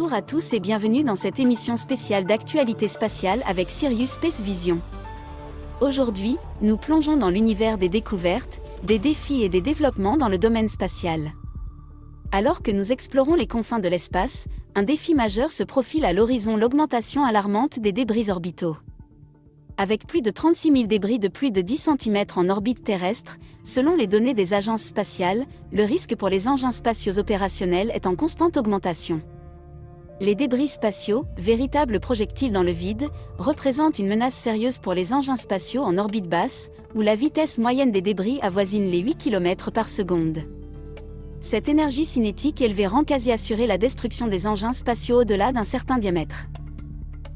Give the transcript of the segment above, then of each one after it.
Bonjour à tous et bienvenue dans cette émission spéciale d'actualité spatiale avec Sirius Space Vision. Aujourd'hui, nous plongeons dans l'univers des découvertes, des défis et des développements dans le domaine spatial. Alors que nous explorons les confins de l'espace, un défi majeur se profile à l'horizon: l'augmentation alarmante des débris orbitaux. Avec plus de 36 000 débris de plus de 10 cm en orbite terrestre, selon les données des agences spatiales, le risque pour les engins spatiaux opérationnels est en constante augmentation. Les débris spatiaux, véritables projectiles dans le vide, représentent une menace sérieuse pour les engins spatiaux en orbite basse, où la vitesse moyenne des débris avoisine les 8 km par seconde. Cette énergie cinétique élevée rend quasi assurée la destruction des engins spatiaux au-delà d'un certain diamètre.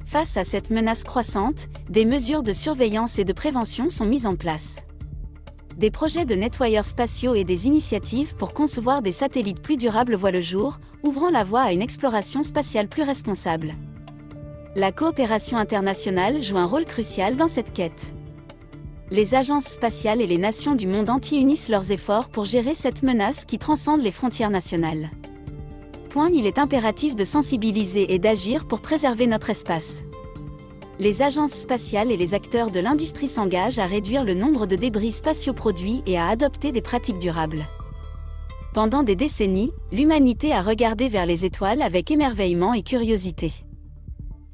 Face à cette menace croissante, des mesures de surveillance et de prévention sont mises en place. Des projets de nettoyeurs spatiaux et des initiatives pour concevoir des satellites plus durables voient le jour, ouvrant la voie à une exploration spatiale plus responsable. La coopération internationale joue un rôle crucial dans cette quête. Les agences spatiales et les nations du monde entier unissent leurs efforts pour gérer cette menace qui transcende les frontières nationales. Il est impératif de sensibiliser et d'agir pour préserver notre espace. Les agences spatiales et les acteurs de l'industrie s'engagent à réduire le nombre de débris spatiaux produits et à adopter des pratiques durables. Pendant des décennies, l'humanité a regardé vers les étoiles avec émerveillement et curiosité.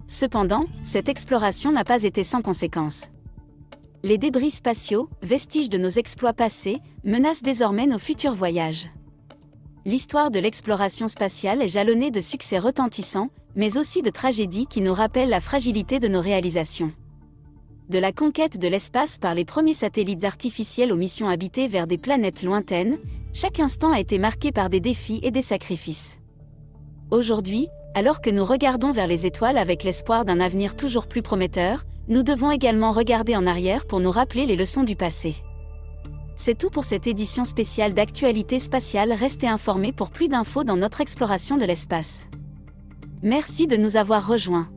Cependant, cette exploration n'a pas été sans conséquences. Les débris spatiaux, vestiges de nos exploits passés, menacent désormais nos futurs voyages. L'histoire de l'exploration spatiale est jalonnée de succès retentissants, mais aussi de tragédies qui nous rappellent la fragilité de nos réalisations. De la conquête de l'espace par les premiers satellites artificiels aux missions habitées vers des planètes lointaines, chaque instant a été marqué par des défis et des sacrifices. Aujourd'hui, alors que nous regardons vers les étoiles avec l'espoir d'un avenir toujours plus prometteur, nous devons également regarder en arrière pour nous rappeler les leçons du passé. C'est tout pour cette édition spéciale d'actualité spatiale. Restez informés pour plus d'infos dans notre exploration de l'espace. Merci de nous avoir rejoints.